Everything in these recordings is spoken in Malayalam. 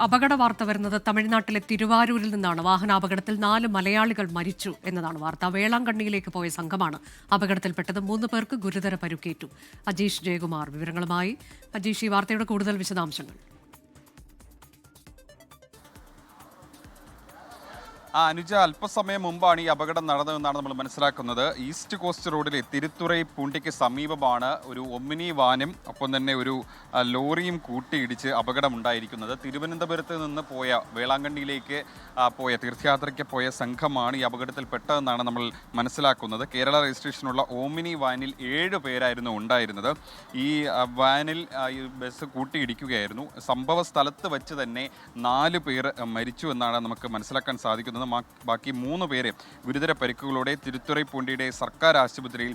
അപകട വാർത്ത വരുന്നത് തമിഴ്നാട്ടിലെ തിരുവാരൂരിൽ നിന്നാണ്. വാഹനാപകടത്തിൽ 4 മലയാളികൾ മരിച്ചു എന്നതാണ് വാർത്ത. വേളാങ്കണ്ണിയിലേക്ക് പോയ സംഘമാണ് അപകടത്തിൽപ്പെട്ടത്. 3 പേർക്ക് ഗുരുതര പരുക്കേറ്റു. അജീഷ് ജയകുമാർ വിവരങ്ങളുമായി. അജീഷ്, ഈ വാർത്തയുടെ കൂടുതൽ വിശദാംശങ്ങൾ. അനുജ, അല്പസമയം മുമ്പാണ് ഈ അപകടം നടന്നതെന്നാണ് നമ്മൾ മനസ്സിലാക്കുന്നത്. ഈസ്റ്റ് കോസ്റ്റ് റോഡിലെ തിരുത്തുറൈ പൂണ്ടിക്ക് സമീപമാണ് ഒരു ഒമ്നി വാനും ഒപ്പം തന്നെ ഒരു ലോറിയും കൂട്ടിയിടിച്ച് അപകടമുണ്ടായിരിക്കുന്നത്. തിരുവനന്തപുരത്ത് നിന്ന് പോയ വേളാങ്കണ്ണിയിലേക്ക് പോയ തീർത്ഥയാത്രയ്ക്ക് പോയ സംഘമാണ് ഈ അപകടത്തിൽ പെട്ടതെന്നാണ് നമ്മൾ മനസ്സിലാക്കുന്നത്. കേരള രജിസ്ട്രേഷനുള്ള ഓമിനി വാനിൽ 7 പേരായിരുന്നു ഉണ്ടായിരുന്നത്. ഈ വാനിൽ ഈ ബസ് കൂട്ടിയിടിക്കുകയായിരുന്നു. സംഭവ സ്ഥലത്ത് വെച്ച് തന്നെ 4 പേർ മരിച്ചു എന്നാണ് നമുക്ക് മനസ്സിലാക്കാൻ സാധിക്കുന്നത്. ബാക്കി 3 പേരെ ഗുരുതര പരിക്കുകളോടെ തിരുത്തുറൈപ്പൂണ്ടിയുടെ സർക്കാർ ആശുപത്രിയിൽ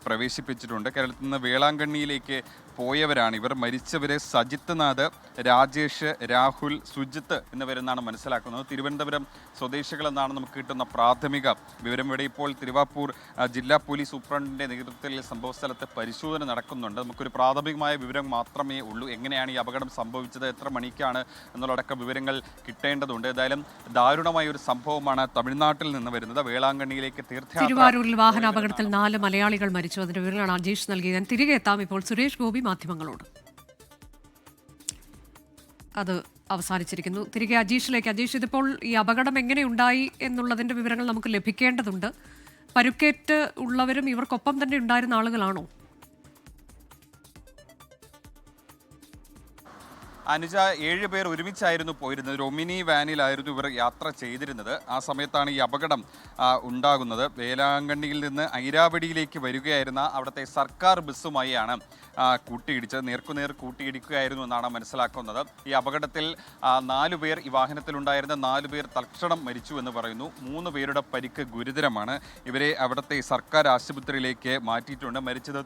പ്രവേശിപ്പിച്ചിട്ടുണ്ട്. കേരളത്തിൽ നിന്ന് വേളാങ്കണ്ണിയിലേക്ക് പോയവരാണ് ഇവർ. മരിച്ചവരെ സജിത്ത് നാഥ്, രാജേഷ്, രാഹുൽ, സുജിത്ത് എന്നിവരെന്നാണ് മനസ്സിലാക്കുന്നത്. തിരുവനന്തപുരം സ്വദേശികളെന്നാണ് നമുക്ക് കിട്ടുന്ന പ്രാഥമിക വിവരം. ഇവിടെ ഇപ്പോൾ തിരുവാപ്പൂർ ജില്ലാ പോലീസ് സൂപ്രണ്ടിൻ്റെ നേതൃത്വത്തിൽ സംഭവസ്ഥലത്ത് പരിശോധന നടക്കുന്നുണ്ട്. നമുക്കൊരു പ്രാഥമികമായ വിവരം മാത്രമേ ഉള്ളൂ. എങ്ങനെയാണ് ഈ അപകടം സംഭവിച്ചത്, എത്ര മണിക്കാണ് എന്നുള്ളടക്കം വിവരങ്ങൾ കിട്ടേണ്ടതുണ്ട്. ഏതായാലും ദാരുണമായ ഒരു സംഭവമാണ് തമിഴ്നാട്ടിൽ നിന്ന് വരുന്നത്. വേളാങ്കണ്ണിയിലേക്ക് തിരുവാരൂരിൽ വാഹനാപകടത്തിൽ 4 മലയാളികൾ മരിച്ചു. അതിന്റെ വിവരങ്ങളാണ് അജീഷ് നൽകിയത്. ഞാൻ തിരികെ എത്താം ഇപ്പോൾ സുരേഷ് ഗോപി മാധ്യമങ്ങളോട്. അത് അവസാനിച്ചിരിക്കുന്നു. തിരികെ അജീഷിലേക്ക്. അജീഷ്, ഇതിപ്പോൾ ഈ അപകടം എങ്ങനെയുണ്ടായി എന്നുള്ളതിന്റെ വിവരങ്ങൾ നമുക്ക് ലഭിക്കേണ്ടതുണ്ട്. പരുക്കേറ്റ് ഉള്ളവരും ഇവർക്കൊപ്പം തന്നെ ഉണ്ടായിരുന്ന ആളുകളാണോ? അനുജ, 7 പേർ ഒരുമിച്ചായിരുന്നു പോയിരുന്നത്. ഒരു ഒമിനി വാനിലായിരുന്നു ഇവർ യാത്ര ചെയ്തിരുന്നത്. ആ സമയത്താണ് ഈ അപകടം ഉണ്ടാകുന്നത്. വേളാങ്കണ്ണിയിൽ നിന്ന് ഐരാവടിയിലേക്ക് വരികയായിരുന്ന അവിടുത്തെ സർക്കാർ ബസ്സുമായാണ് കൂട്ടിയിടിച്ചത്. നേർക്കുനേർ കൂട്ടിയിടിക്കുകയായിരുന്നു എന്നാണ് മനസ്സിലാക്കുന്നത്. ഈ അപകടത്തിൽ 4 പേർ, ഈ വാഹനത്തിലുണ്ടായിരുന്ന 4 പേർ തൽക്ഷണം മരിച്ചു എന്ന് പറയുന്നു. 3 പേരുടെ പരിക്ക് ഗുരുതരമാണ്. ഇവരെ അവിടുത്തെ സർക്കാർ ആശുപത്രിയിലേക്ക് മാറ്റിയിട്ടുണ്ട്. മരിച്ചത്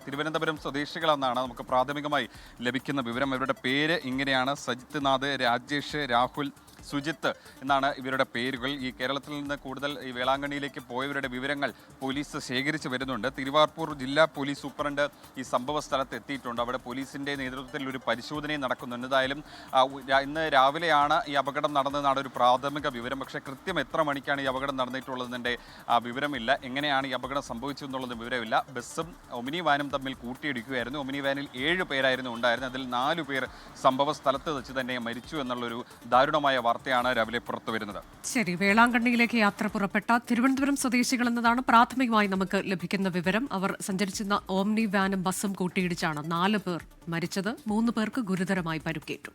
തിരുവനന്തപുരം സ്വദേശികളെന്നാണ് നമുക്ക് പ്രാഥമികമായി ലഭിക്കുന്ന വിവരം. ഇവരുടെ പേര് ഇങ്ങനെയാണ്: സജിത്ത് നാഥ്, രാജേഷ്, രാഹുൽ, സുജിത്ത് എന്നാണ് ഇവരുടെ പേരുകൾ. ഈ കേരളത്തിൽ നിന്ന് കൂടുതൽ ഈ വേളാങ്കണ്ണിയിലേക്ക് പോയവരുടെ വിവരങ്ങൾ പോലീസ് ശേഖരിച്ച് വരുന്നുണ്ട്. തിരുവാർപ്പൂർ ജില്ലാ പോലീസ് സൂപ്രണ്ട് ഈ സംഭവ സ്ഥലത്ത് എത്തിയിട്ടുണ്ട്. അവിടെ പോലീസിൻ്റെ നേതൃത്വത്തിൽ ഒരു പരിശോധനയും നടക്കുന്നുണ്ട്. എന്തായാലും ഇന്ന് രാവിലെയാണ് ഈ അപകടം നടന്നതെന്നാണ് ഒരു പ്രാഥമിക വിവരം. പക്ഷേ കൃത്യം എത്ര മണിക്കാണ് ഈ അപകടം നടന്നിട്ടുള്ളതിൻ്റെ വിവരമില്ല. എങ്ങനെയാണ് ഈ അപകടം സംഭവിച്ചതെന്നുള്ളത് വിവരമില്ല. ബസ്സും ഒമിനി വാനും തമ്മിൽ കൂട്ടിയിടിക്കുകയായിരുന്നു. ഒമിനി വാനിൽ 7 പേരായിരുന്നു ഉണ്ടായിരുന്നത്. അതിൽ 4 പേർ സംഭവ സ്ഥലത്ത് വെച്ച് തന്നെ മരിച്ചു എന്നുള്ളൊരു ദാരുണമായ വാർത്തയാണ് രാവിലെ പുറത്തു വരുന്നത്. ശരി, വേളാങ്കണ്ണിയിലേക്ക് യാത്ര പുറപ്പെട്ട തിരുവനന്തപുരം സ്വദേശികൾ എന്നതാണ് പ്രാഥമികമായി നമുക്ക് ലഭിക്കുന്ന വിവരം. അവർ സഞ്ചരിച്ചിരുന്ന ഓംനി വാനും ബസ്സും കൂട്ടിയിടിച്ചാണ് 4 പേർ മരിച്ചത്. 3 പേർക്ക് ഗുരുതരമായി പരുക്കേറ്റു.